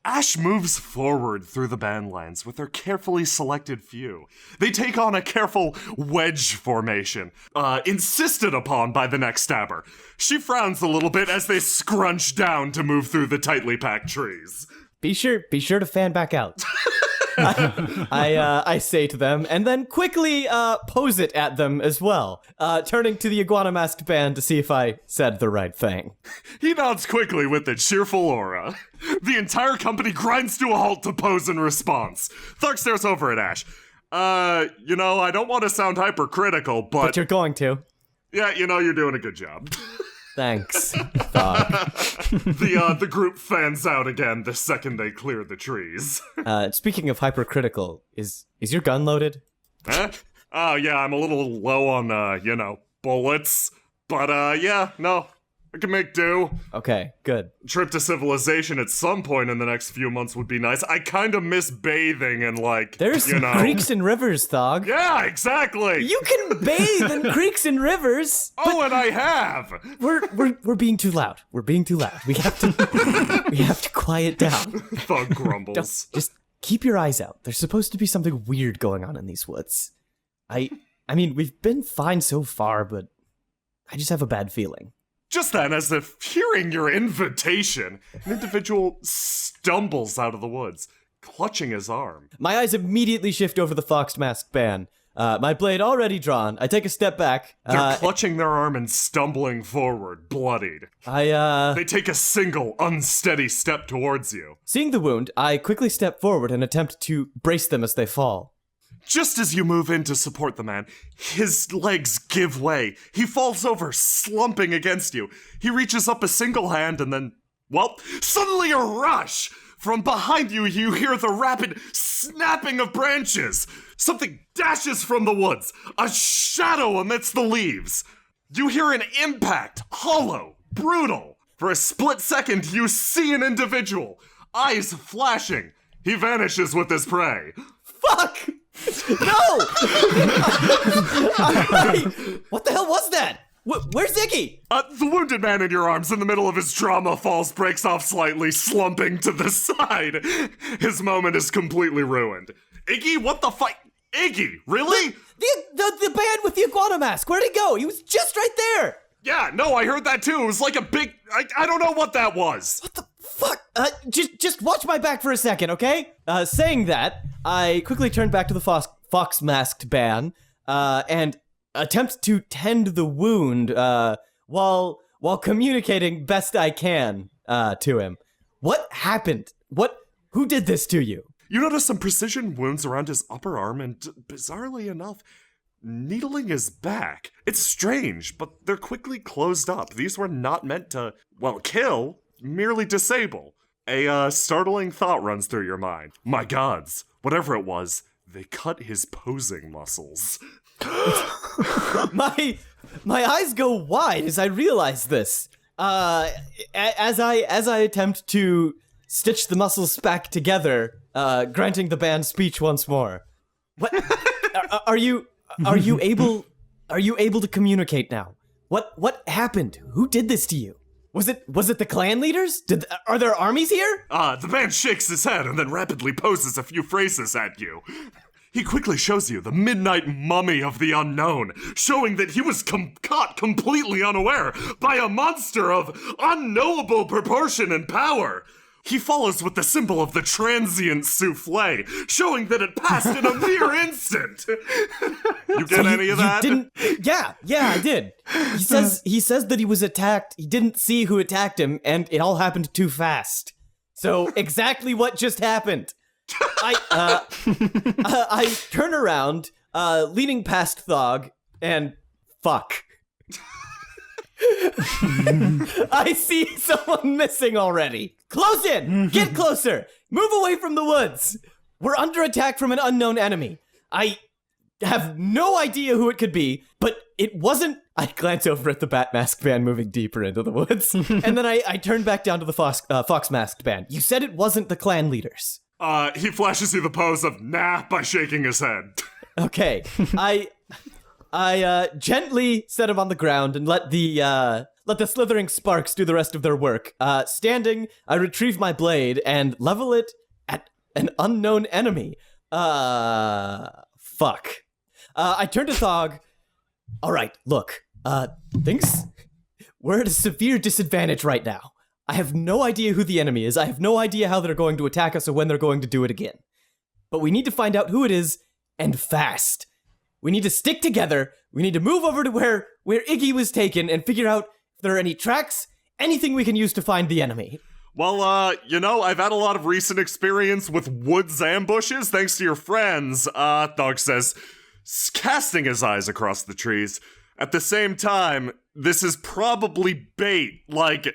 Ash moves forward through the bandlands with her carefully selected few. They take on a careful wedge formation, insisted upon by the next stabber. She frowns a little bit as they scrunch down to move through the tightly packed trees. Be sure to fan back out. I say to them, and then quickly pose it at them as well, turning to the iguana masked band to see if I said the right thing. He nods quickly with a cheerful aura. The entire company grinds to a halt to pose in response. Thark stares over at Ash. I don't want to sound hypercritical, but you're going to. Yeah, you're doing a good job. Thanks, Thog. The group fans out again the second they clear the trees. Speaking of hypercritical, is your gun loaded? Huh? Oh, yeah, I'm a little low on, bullets. But, no, I can make do. Okay, good. Trip to civilization at some point in the next few months would be nice. I kind of miss bathing and, There's creeks and rivers, Thog. Yeah, exactly. You can bathe in creeks and rivers. Oh, and I have. We're being too loud. We're being too loud. We have to quiet down. Thug grumbles. Just keep your eyes out. There's supposed to be something weird going on in these woods. I mean, we've been fine so far, but I just have a bad feeling. Just then, as if hearing your invitation, an individual stumbles out of the woods, clutching his arm. My eyes immediately shift over the fox mask band. My blade already drawn. I take a step back. They're clutching their arm and stumbling forward, bloodied. They take a single, unsteady step towards you. Seeing the wound, I quickly step forward and attempt to brace them as they fall. Just as you move in to support the man, his legs give way. He falls over, slumping against you. He reaches up a single hand and then, suddenly a rush! From behind you, you hear the rapid snapping of branches. Something dashes from the woods, a shadow amidst the leaves. You hear an impact, hollow, brutal. For a split second, you see an individual, eyes flashing. He vanishes with his prey. Fuck! No! What the hell was that? Where's Iggy? The wounded man in your arms in the middle of his trauma falls, breaks off slightly, slumping to the side. His moment is completely ruined. Iggy, what the fuck? Iggy, really? The band with the iguana mask, where'd he go? He was just right there! Yeah, no, I heard that too. It was like a big... I don't know what that was. What the fuck? Just watch my back for a second, okay? Saying that, I quickly turn back to the fox masked band, and attempt to tend the wound, while communicating best I can, to him. What happened? Who did this to you? You notice some precision wounds around his upper arm and, bizarrely enough, needling his back. It's strange, but they're quickly closed up. These were not meant to, kill, merely disable. A startling thought runs through your mind. My gods, whatever it was, they cut his posing muscles. My eyes go wide as I realize this. As I attempt to stitch the muscles back together, granting the band speech once more. What are you able to communicate now? What happened? Who did this to you? Was it the clan leaders? Are there armies here? The man shakes his head and then rapidly poses a few phrases at you. He quickly shows you the midnight mummy of the unknown, showing that he was caught completely unaware by a monster of unknowable proportion and power. He follows with the symbol of the transient souffle, showing that it passed in a mere instant. You get any of that? Yeah, I did. He says that he was attacked. He didn't see who attacked him, and it all happened too fast. So exactly what just happened. I turn around, leaning past Thog, and fuck. I see someone missing already. Close in! Get closer! Move away from the woods! We're under attack from an unknown enemy. I have no idea who it could be, but it wasn't... I glance over at the Bat Mask band moving deeper into the woods, and then I turn back down to the Fox Masked band. You said it wasn't the clan leaders. He flashes you the pose of nah by shaking his head. Okay, I gently set him on the ground and let the let the slithering sparks do the rest of their work. Standing, I retrieve my blade and level it at an unknown enemy. Fuck. I turn to Thog. All right, look. We're at a severe disadvantage right now. I have no idea who the enemy is. I have no idea how they're going to attack us or when they're going to do it again. But we need to find out who it is, and fast. We need to stick together. We need to move over to where Iggy was taken and figure out if there are any tracks, anything we can use to find the enemy. Well, I've had a lot of recent experience with woods ambushes thanks to your friends, Thog says, casting his eyes across the trees. At the same time, this is probably bait, like,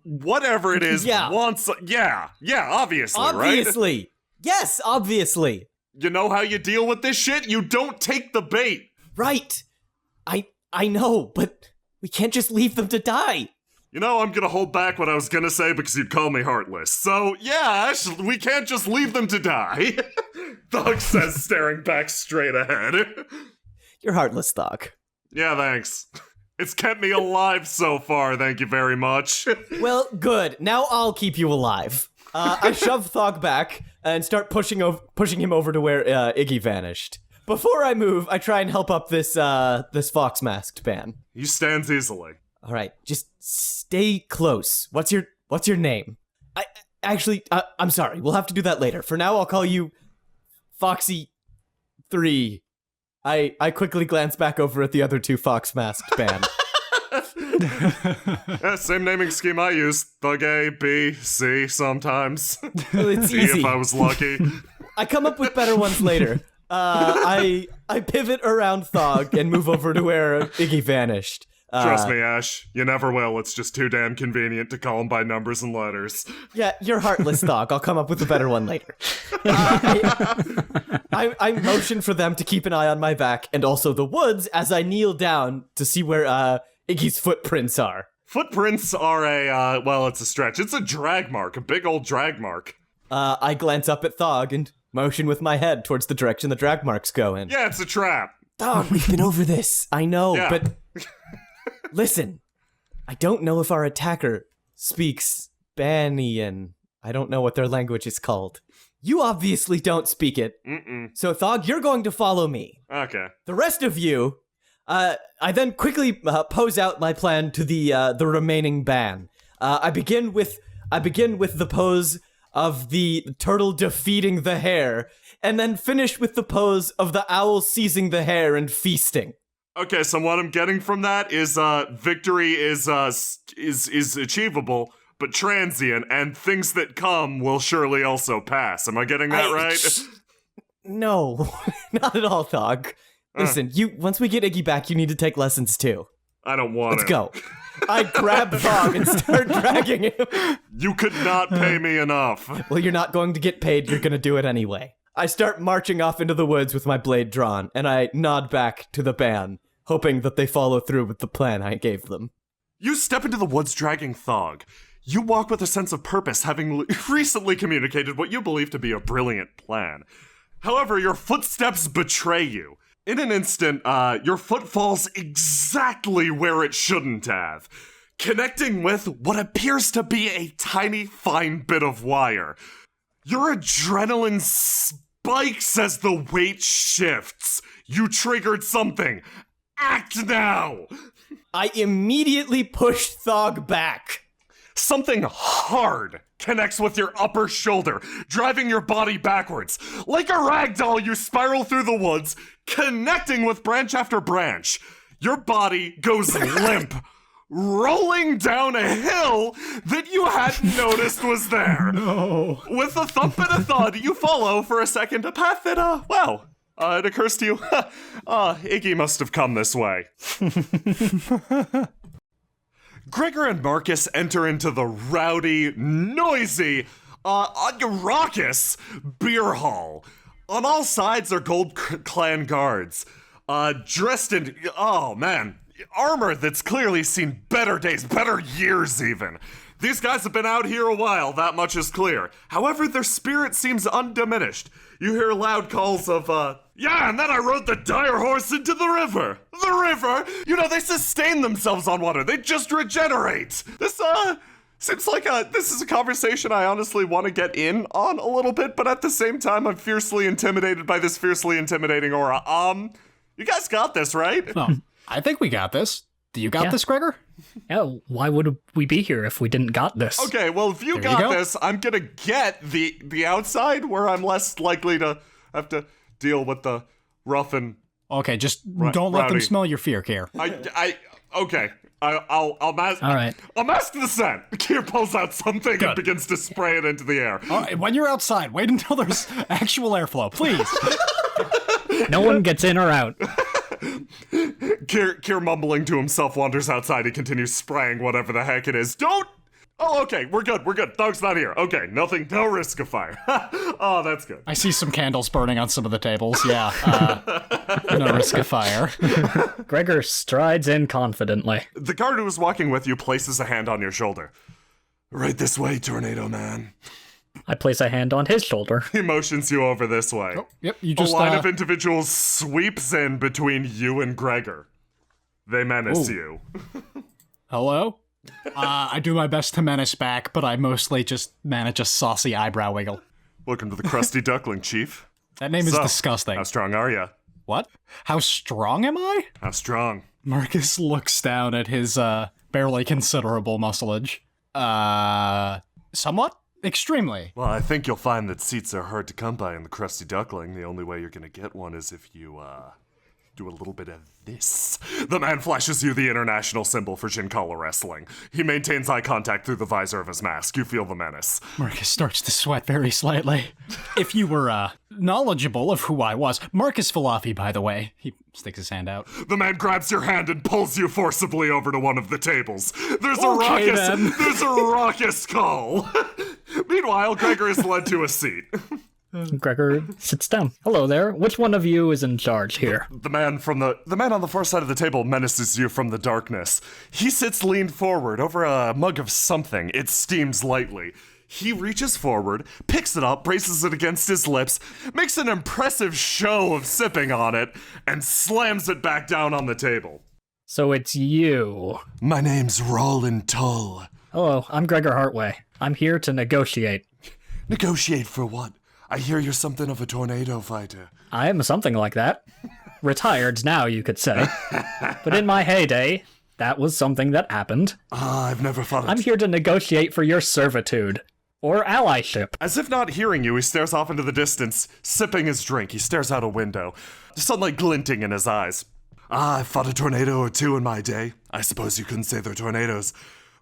whatever it is wants... Yeah, obviously, right? Obviously! Yes, obviously! You know how you deal with this shit? You don't take the bait! Right! I know, but we can't just leave them to die! You know, I'm gonna hold back what I was gonna say because you'd call me heartless. So, yeah, we can't just leave them to die. Thog says, staring back straight ahead. You're heartless, Thog. Yeah, thanks. It's kept me alive so far, thank you very much. Well, good. Now I'll keep you alive. I shove Thog back and start pushing him over to where Iggy vanished. Before I move, I try and help up this fox-masked man. He stands easily. All right, just stay close. What's your name? I'm sorry. We'll have to do that later. For now, I'll call you Foxy 3. I quickly glance back over at the other two fox-masked band. Yeah, same naming scheme I use. Thug A, B, C sometimes. Well, it's D easy. if I was lucky. I come up with better ones later. I pivot around Thog and move over to where Iggy vanished. Trust me, Ash. You never will. It's just too damn convenient to call them by numbers and letters. Yeah, you're heartless, Thog. I'll come up with a better one later. I motion for them to keep an eye on my back and also the woods as I kneel down to see where Iggy's footprints are. Footprints are it's a stretch. It's a drag mark, a big old drag mark. I glance up at Thog and motion with my head towards the direction the drag marks go in. Yeah, it's a trap. Thog, we've been over this. I know, Yeah. but... Listen, I don't know if our attacker speaks Banian. I don't know what their language is called. You obviously don't speak it. So, Thog, you're going to follow me. Okay. The rest of you, I then quickly pose out my plan to the remaining ban. I begin with the pose of the turtle defeating the hare, and then finish with the pose of the owl seizing the hare and feasting. Okay, so what I'm getting from that is victory is achievable, but transient, and things that come will surely also pass. Am I getting that right? No, not at all, Thog. Listen, once we get Iggy back, you need to take lessons too. I don't want Let's go. I grab Thog and start dragging him. You could not pay me enough. Well, you're not going to get paid. You're going to do it anyway. I start marching off into the woods with my blade drawn, and I nod back to the band, hoping that they follow through with the plan I gave them. You step into the woods dragging Thog. You walk with a sense of purpose, having recently communicated what you believe to be a brilliant plan. However, your footsteps betray you. In an instant, your foot falls exactly where it shouldn't have, connecting with what appears to be a tiny, fine bit of wire. Your adrenaline spikes as the weight shifts. You triggered something. Act now! I immediately push Thog back. Something hard connects with your upper shoulder, driving your body backwards. Like a ragdoll, you spiral through the woods, connecting with branch after branch. Your body goes limp, rolling down a hill that you hadn't noticed was there. No. With a thump and a thud, you follow for a second a path that, it occurs to you, Iggy must have come this way. Gregor and Marcus enter into the rowdy, noisy, raucous beer hall. On all sides are Gold Clan guards, dressed in, armor that's clearly seen better days, better years even. These guys have been out here a while, that much is clear. However, their spirit seems undiminished. You hear loud calls of, yeah, and then I rode the dire horse into the river. The river? You know, they sustain themselves on water. They just regenerate. This, seems like this is a conversation I honestly want to get in on a little bit, but at the same time, I'm fiercely intimidated by this fiercely intimidating aura. You guys got this, right? No, I think we got this. Do you got this, Gregor? Yeah, why would we be here if we didn't got this? Okay, well, if you got this, I'm gonna get the outside where I'm less likely to have to deal with the rough and Okay, just don't let them rowdy. smell your fear, Kier. Okay. I'll mask. All right. I'll mask the scent. Kier pulls out something and begins to spray it into the air. All right, when you're outside, wait until there's actual airflow, please. No one gets in or out. Kier mumbling to himself wanders outside. He continues spraying whatever the heck it is. Don't. Oh, okay. We're good. Dog's not here. Okay. Nothing. No risk of fire. Oh, that's good. I see some candles burning on some of the tables. Yeah. No risk of fire. Gregor strides in confidently. The guard who was walking with you places a hand on your shoulder. Right this way, Tornado Man. I place a hand on his shoulder. He motions you over this way. Oh, yep, you just A line of individuals sweeps in between you and Gregor. They menace you. Hello? I do my best to menace back, but I mostly just manage a saucy eyebrow wiggle. Welcome to the Crusty Duckling, Chief. That name is disgusting. How strong are you? What? How strong am I? How strong? Marcus looks down at his barely considerable muscleage. Somewhat? Extremely. Well, I think you'll find that seats are hard to come by in the Crusty Duckling. The only way you're gonna get one is if you, do a little bit of this. The man flashes you the international symbol for Shinkala wrestling. He maintains eye contact through the visor of his mask. You feel the menace. Marcus starts to sweat very slightly. If you were, knowledgeable of who I was. Marcus Falafi, by the way. He sticks his hand out. The man grabs your hand and pulls you forcibly over to one of the tables. There's Okay, there's a raucous call. Meanwhile, Gregor is led to a seat. Gregor sits down. Hello there. Which one of you is in charge here? The man on the far side of the table menaces you from the darkness. He sits leaned forward over a mug of something. It steams lightly. He reaches forward, picks it up, braces it against his lips, makes an impressive show of sipping on it, and slams it back down on the table. So it's you. My name's Roland Tull. Hello, I'm Gregor Hartway. I'm here to negotiate. Negotiate for what? I hear you're something of a tornado fighter. I am something like that. Retired now, you could say. But in my heyday, that was something that happened. I've never thought of I'm here to negotiate for your servitude. Or allyship. As if not hearing you, he stares off into the distance, sipping his drink. He stares out a window, sunlight glinting in his eyes. I've fought a tornado or two in my day. I suppose you couldn't say they're tornadoes.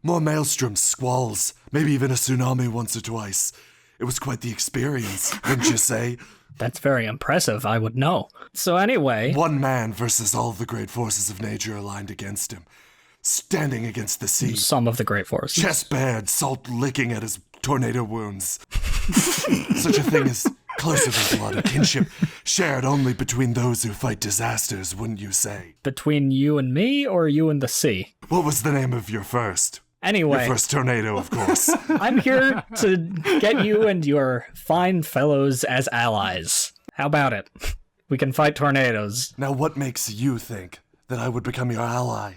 More maelstroms, squalls, maybe even a tsunami once or twice. It was quite the experience, wouldn't you say? That's very impressive, I would know. So anyway... One man versus all the great forces of nature aligned against him. Standing against the sea. Some of the great forces. Chest bared, salt licking at his tornado wounds. Such a thing as closer than blood, a kinship shared only between those who fight disasters, wouldn't you say? Between you and me, or you and the sea? What was the name of your first? Anyway. Your first tornado, of course. I'm here to get you and your fine fellows as allies. How about it? We can fight tornadoes. Now, what makes you think that I would become your ally?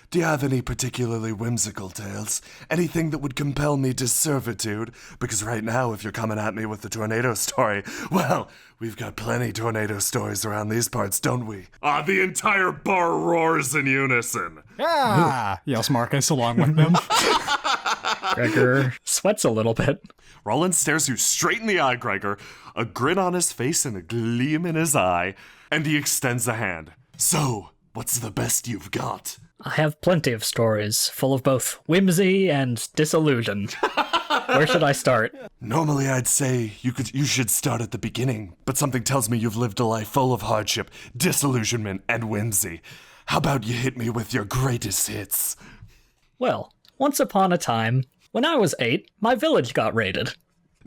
Do you have any particularly whimsical tales? Anything that would compel me to servitude? Because right now, if you're coming at me with the tornado story, well, we've got plenty tornado stories around these parts, don't we? The entire bar roars in unison. Ah! Yells Marcus along with them. Gregor sweats a little bit. Roland stares you straight in the eye, Gregor, a grin on his face and a gleam in his eye, and he extends a hand. So, what's the best you've got? I have plenty of stories, full of both whimsy and disillusion. Where should I start? Normally I'd say you should start at the beginning, but something tells me you've lived a life full of hardship, disillusionment, and whimsy. How about you hit me with your greatest hits? Well, once upon a time, when I was 8, my village got raided.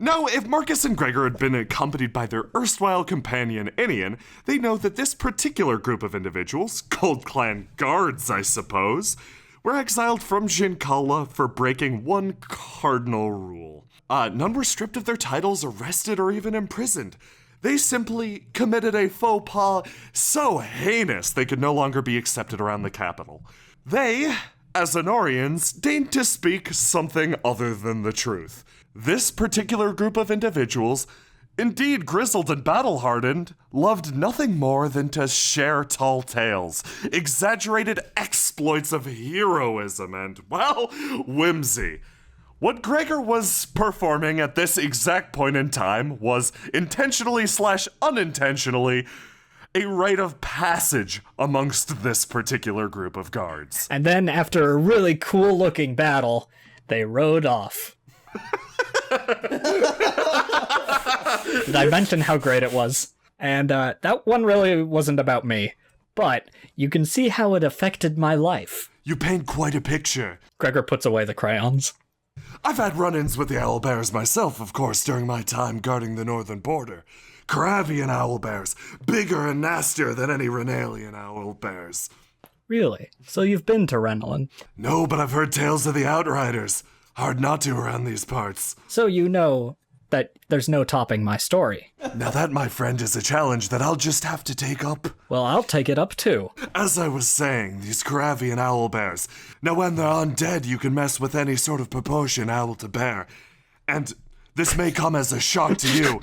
Now, if Marcus and Gregor had been accompanied by their erstwhile companion, Inian, they know that this particular group of individuals, Cold Clan guards, I suppose, were exiled from Jinkala for breaking one cardinal rule. None were stripped of their titles, arrested, or even imprisoned. They simply committed a faux pas so heinous they could no longer be accepted around the capital. They, as Honorians, deigned to speak something other than the truth. This particular group of individuals, indeed grizzled and battle-hardened, loved nothing more than to share tall tales, exaggerated exploits of heroism, and, well, whimsy. What Gregor was performing at this exact point in time was intentionally/unintentionally a rite of passage amongst this particular group of guards. And then, after a really cool-looking battle, they rode off. Did I mention how great it was? And that one really wasn't about me, but you can see how it affected my life. You paint quite a picture. Gregor puts away the crayons. I've had run-ins with the owlbears myself, of course, during my time guarding the northern border. Karavian owlbears, bigger and nastier than any Renalian owlbears. Really? So you've been to Renelin? No, but I've heard tales of the Outriders. Hard not to around these parts. So you know that there's no topping my story. Now that, my friend, is a challenge that I'll just have to take up. Well, I'll take it up too. As I was saying, these Karavian owlbears. Now when they're undead, you can mess with any sort of proportion owl to bear. And this may come as a shock to you,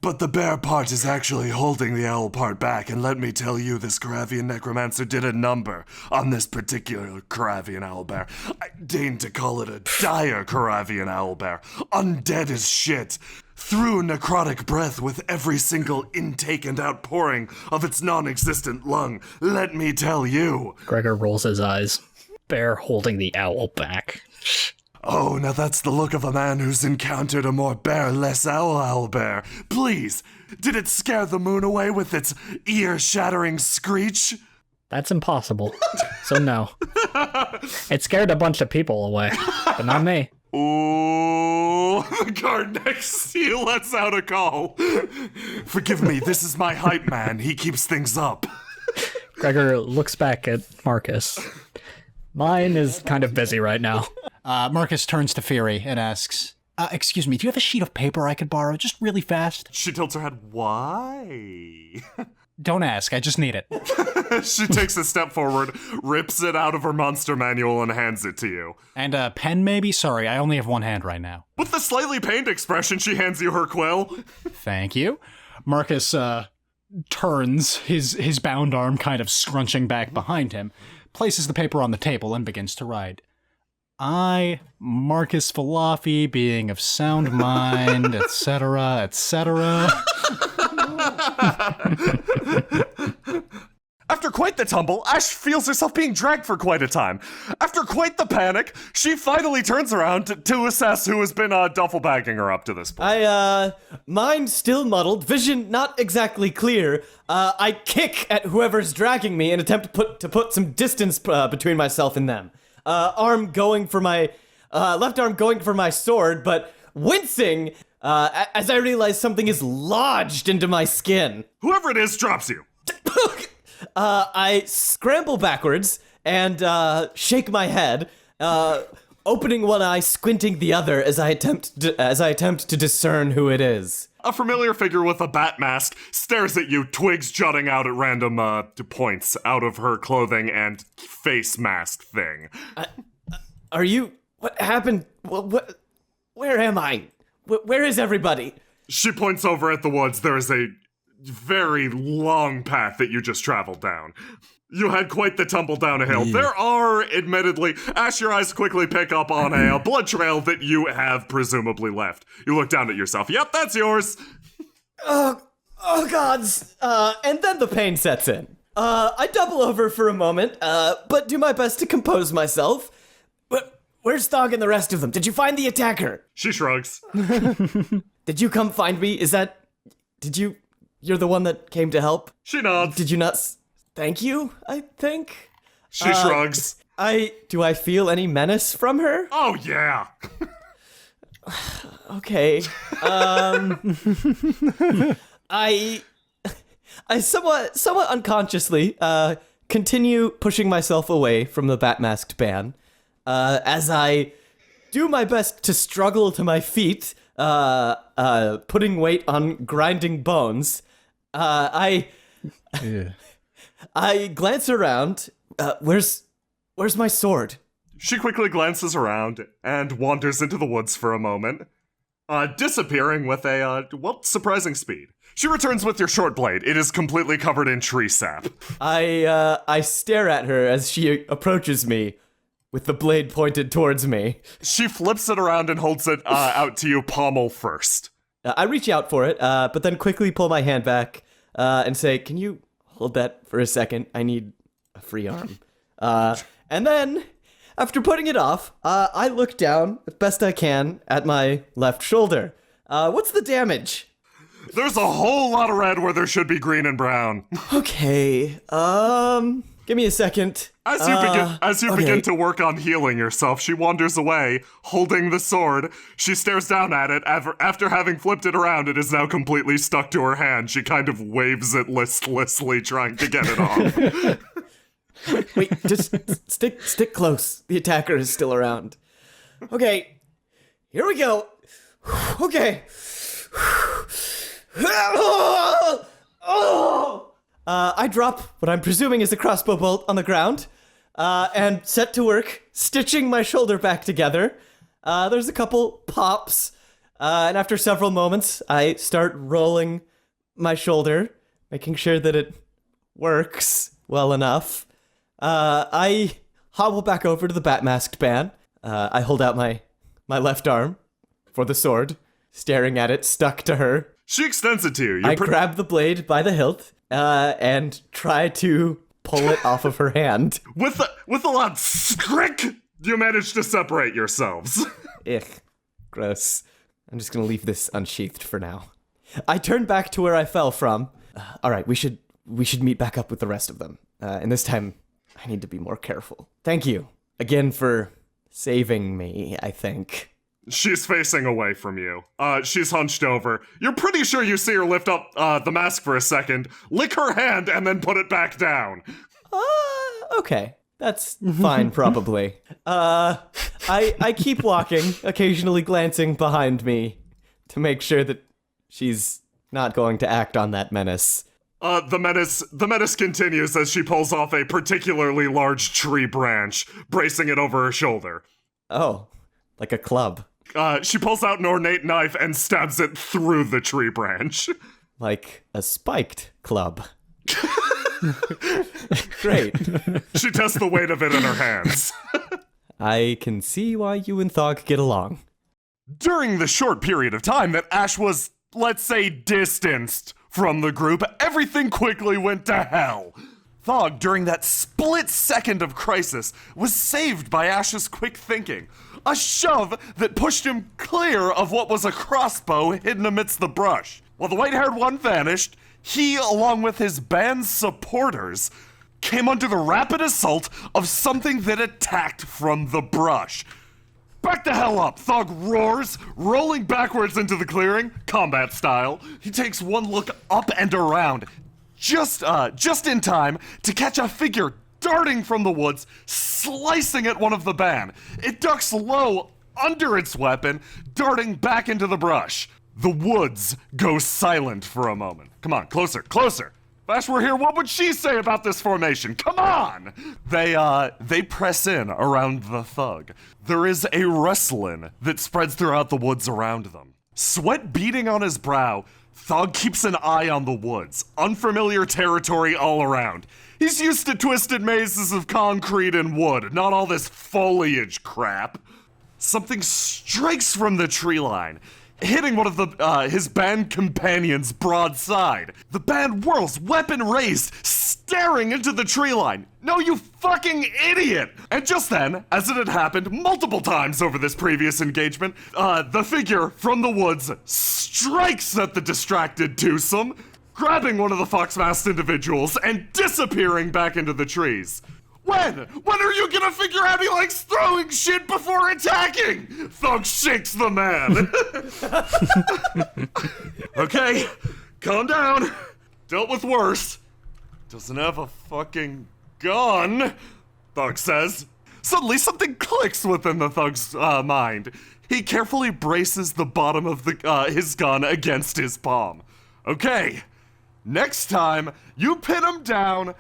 but the bear part is actually holding the owl part back, and let me tell you, this Karavian necromancer did a number on this particular Karavian owlbear. I deign to call it a dire Karavian owlbear. Undead as shit. Through necrotic breath with every single intake and outpouring of its non-existent lung. Let me tell you. Gregor rolls his eyes. Bear holding the owl back. Oh, now that's the look of a man who's encountered a more bear, less owlbear. Please, did it scare the moon away with its ear-shattering screech? That's impossible. So no. It scared a bunch of people away, but not me. Ooh, the guard next to you lets out a call. Forgive me, this is my hype man. He keeps things up. Gregor looks back at Marcus. Mine is kind of busy right now. Marcus turns to Fury and asks, excuse me, do you have a sheet of paper I could borrow just really fast? She tilts her head. Why? Don't ask, I just need it. She takes a step forward, rips it out of her monster manual, and hands it to you. And a pen maybe? Sorry, I only have one hand right now. With a slightly pained expression, she hands you her quill. Thank you. Marcus turns, his bound arm kind of scrunching back behind him, places the paper on the table, and begins to write. I, Marcus Falafi, being of sound mind, etc., etc. After quite the tumble, Ash feels herself being dragged for quite a time. After quite the panic, she finally turns around to assess who has been duffel-bagging her up to this point. Mind still muddled, vision not exactly clear. I kick at whoever's dragging me and attempt to put some distance between myself and them. Left arm going for my sword, but wincing as I realize something is lodged into my skin. Whoever it is drops you. I scramble backwards and shake my head, opening one eye, squinting the other as I attempt to discern who it is. A familiar figure with a bat mask stares at you, twigs jutting out at random points out of her clothing and face mask thing. Are you? What happened? What? Where am I? Where is everybody? She points over at the woods. There is a very long path that you just traveled down. You had quite the tumble down a hill. Yeah. There are, admittedly, as your eyes quickly pick up on a blood trail that you have presumably left. You look down at yourself. Yep, that's yours. Oh gods. And then the pain sets in. I double over for a moment, but do my best to compose myself. But where's Thog and the rest of them? Did you find the attacker? She shrugs. Did you come find me? You're the one that came to help? She nods. Did you not... Thank you, I think. She shrugs. Do I feel any menace from her? Oh, yeah. Okay. I somewhat unconsciously continue pushing myself away from the bat-masked band, as I do my best to struggle to my feet, putting weight on grinding bones. I glance around. Where's my sword? She quickly glances around and wanders into the woods for a moment, disappearing with a, surprising speed. She returns with your short blade. It is completely covered in tree sap. I stare at her as she approaches me, with the blade pointed towards me. She flips it around and holds it out to you pommel first. I reach out for it, but then quickly pull my hand back and say, "Can you hold that for a second? I need a free arm." And then, after putting it off, I look down as best I can at my left shoulder. What's the damage? There's a whole lot of red where there should be green and brown. Okay, give me a second. As you begin to work on healing yourself, she wanders away, holding the sword. She stares down at it. After having flipped it around, it is now completely stuck to her hand. She kind of waves it listlessly, trying to get it off. Wait, just stick close. The attacker is still around. Okay, here we go. Okay. I drop what I'm presuming is a crossbow bolt on the ground, and set to work stitching my shoulder back together. There's a couple pops, and after several moments, I start rolling my shoulder, making sure that it works well enough. I hobble back over to the bat-masked band. I hold out my left arm for the sword, staring at it, stuck to her. She extends it to you. I grab the blade by the hilt, and try to pull it off of her hand. With a loud scrick, you manage to separate yourselves. Ugh, gross. I'm just gonna leave this unsheathed for now. I turn back to where I fell from. All right, we should meet back up with the rest of them. And this time, I need to be more careful. Thank you again for saving me, I think. She's facing away from you. She's hunched over. You're pretty sure you see her lift up the mask for a second, lick her hand, and then put it back down. Okay. That's fine, probably. I keep walking, occasionally glancing behind me to make sure that she's not going to act on that menace. The menace continues as she pulls off a particularly large tree branch, bracing it over her shoulder. Oh, like a club. She pulls out an ornate knife and stabs it through the tree branch. Like a spiked club. Great. She tests the weight of it in her hands. I can see why you and Thog get along. During the short period of time that Ash was, let's say, distanced from the group, everything quickly went to hell. Thog, during that split second of crisis, was saved by Ash's quick thinking. A shove that pushed him clear of what was a crossbow hidden amidst the brush. While the white-haired one vanished, he, along with his band's supporters, came under the rapid assault of something that attacked from the brush. Back the hell up, Thug roars, rolling backwards into the clearing, combat style. He takes one look up and around, just in time to catch a figure darting from the woods, slicing at one of the band. It ducks low under its weapon, darting back into the brush. The woods go silent for a moment. Come on, closer, closer. If Ash were here, what would she say about this formation? Come on! They press in around the thug. There is a rustling that spreads throughout the woods around them. Sweat beading on his brow, Thug keeps an eye on the woods. Unfamiliar territory all around. He's used to twisted mazes of concrete and wood, not all this foliage crap. Something strikes from the tree line, hitting one of his band companions broadside. The band whirls, weapon raised, staring into the tree line. No, you fucking idiot! And just then, as it had happened multiple times over this previous engagement, the figure from the woods strikes at the distracted twosome, grabbing one of the fox-masked individuals and disappearing back into the trees. When are you gonna figure out he likes throwing shit before attacking? Thug shakes the man. Okay, calm down. Dealt with worse. Doesn't have a fucking Gun, Thug says. Suddenly, something clicks within the thug's mind. He carefully braces the bottom of his gun against his palm. Okay, next time you pin him down,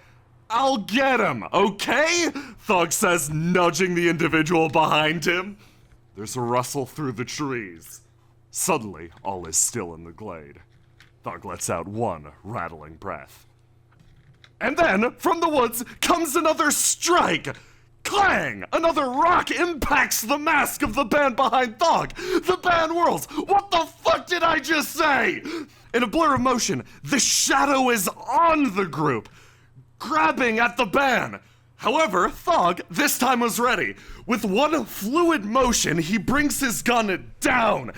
I'll get him, okay? Thug says, nudging the individual behind him. There's a rustle through the trees. Suddenly, all is still in the glade. Thug lets out one rattling breath. And then, from the woods, comes another strike! Clang! Another rock impacts the mask of the band behind Thug! The band whirls! What the fuck did I just say? In a blur of motion, the shadow is on the group, grabbing at the band. However, Thug this time was ready. With one fluid motion, he brings his gun down,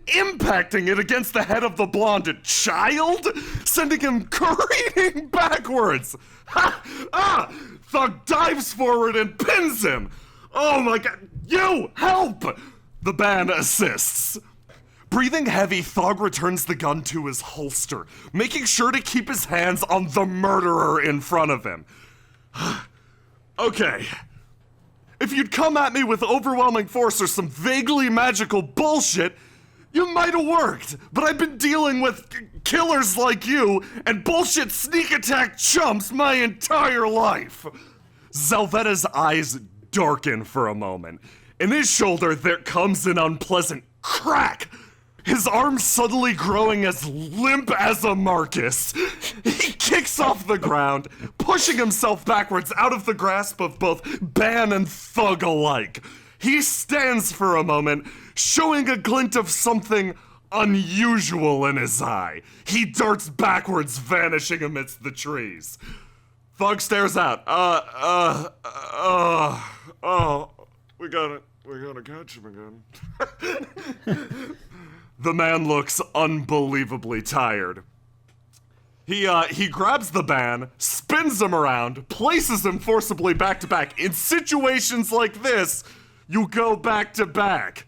impacting it against the head of the blonde child, sending him careening backwards. Ha! Ah! Thug dives forward and pins him. Oh my god, you! Help! The band assists. Breathing heavy, Thug returns the gun to his holster, making sure to keep his hands on the murderer in front of him. Okay. If you'd come at me with overwhelming force or some vaguely magical bullshit, you might have worked, but I've been dealing with killers like you and bullshit sneak attack chumps my entire life. Zelvetta's eyes darken for a moment. In his shoulder, there comes an unpleasant crack. His arm suddenly growing as limp as a Marcus. He kicks off the ground, pushing himself backwards out of the grasp of both Ban and Thug alike. He stands for a moment, showing a glint of something unusual in his eye. He darts backwards, vanishing amidst the trees. Thug stares out. We gotta catch him again. The man looks unbelievably tired. He grabs the ban, spins him around, places him forcibly back to back. In situations like this, you go back to back.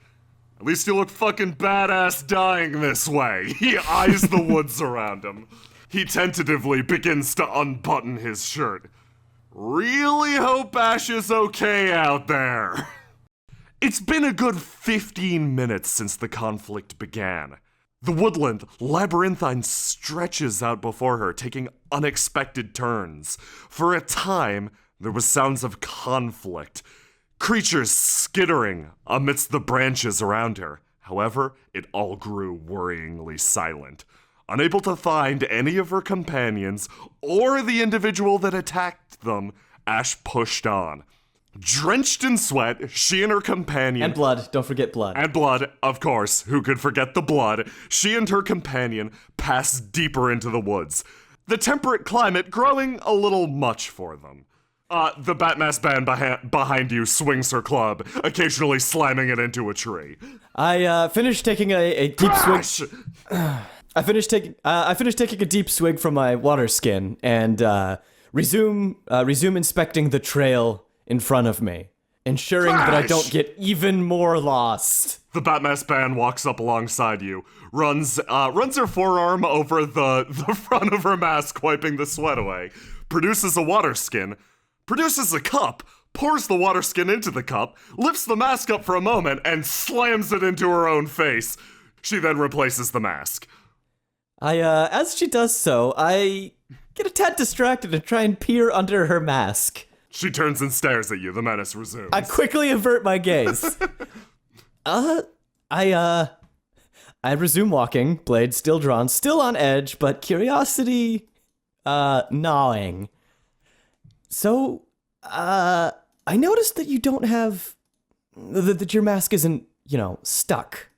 At least you look fucking badass dying this way. He eyes the woods around him. He tentatively begins to unbutton his shirt. Really hope Ash is okay out there. It's been a good 15 minutes since the conflict began. The woodland, labyrinthine, stretches out before her, taking unexpected turns. For a time, there was sounds of conflict, creatures skittering amidst the branches around her. However, it all grew worryingly silent. Unable to find any of her companions or the individual that attacked them, Ash pushed on. Drenched in sweat, she and her companion... And blood. Don't forget blood. And blood, of course. Who could forget the blood? She and her companion pass deeper into the woods. The temperate climate growing a little much for them. The Batmask band behind you swings her club, occasionally slamming it into a tree. I finished taking a deep swig. I finished taking a deep swig from my water skin and resume inspecting the trail in front of me, ensuring that I don't get even more lost. The Batmask band walks up alongside you, runs her forearm over the front of her mask, wiping the sweat away, produces a water skin, produces a cup, pours the water skin into the cup, lifts the mask up for a moment, and slams it into her own face. She then replaces the mask. As she does so, I get a tad distracted and try and peer under her mask. She turns and stares at you. The menace resumes. I quickly avert my gaze. I resume walking, blade still drawn, still on edge, but curiosity, gnawing. So, I noticed that you don't have, that your mask isn't, stuck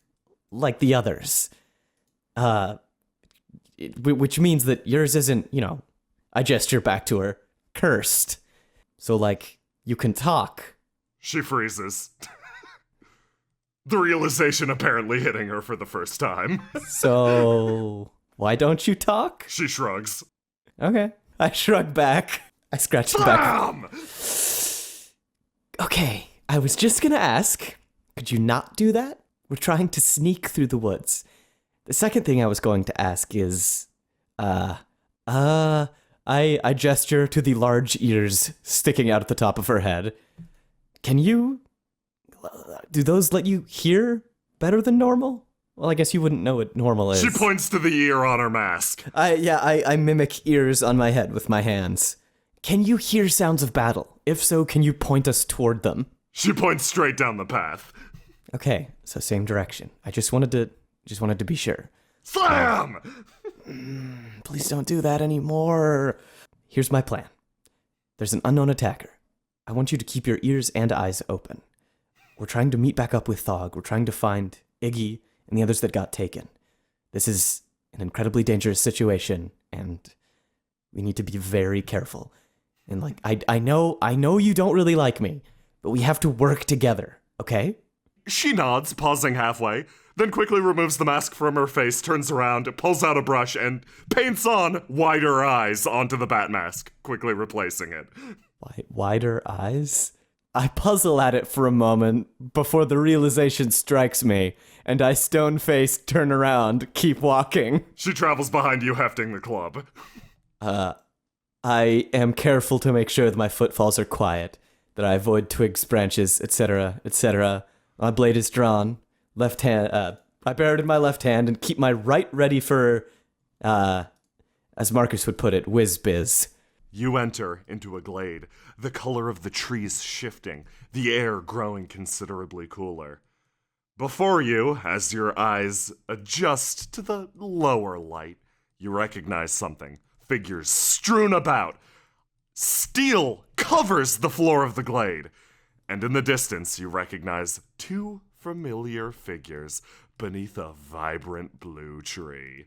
like the others. Which means that yours isn't, I gesture back to her, cursed. So, you can talk. She freezes. The realization apparently hitting her for the first time. So, why don't you talk? She shrugs. Okay. I shrug back. I scratch the back. Okay, I was just gonna ask, could you not do that? We're trying to sneak through the woods. The second thing I was going to ask is, I gesture to the large ears sticking out at the top of her head. Do those let you hear better than normal? Well, I guess you wouldn't know what normal is. She points to the ear on her mask. I mimic ears on my head with my hands. Can you hear sounds of battle? If so, can you point us toward them? She points straight down the path. Okay, so same direction. I just wanted to be sure. Slam! Please don't do that anymore. Here's my plan. There's an unknown attacker. I want you to keep your ears and eyes open. We're trying to meet back up with Thog. We're trying to find Iggy and the others that got taken. This is an incredibly dangerous situation, and we need to be very careful. And like, I know you don't really like me, but we have to work together, okay? She nods, pausing halfway, then quickly removes the mask from her face, turns around, pulls out a brush, and paints on wider eyes onto the bat mask, quickly replacing it. Wider eyes? I puzzle at it for a moment before the realization strikes me, and I stone-faced turn around, keep walking. She travels behind you, hefting the club. I am careful to make sure that my footfalls are quiet, that I avoid twigs, branches, etc., etc. My blade is drawn, left hand, I bear it in my left hand and keep my right ready for, as Marcus would put it, whiz-biz. You enter into a glade, the color of the trees shifting, the air growing considerably cooler. Before you, as your eyes adjust to the lower light, you recognize something. Figures strewn about. Steel covers the floor of the glade. And in the distance, you recognize two familiar figures beneath a vibrant blue tree.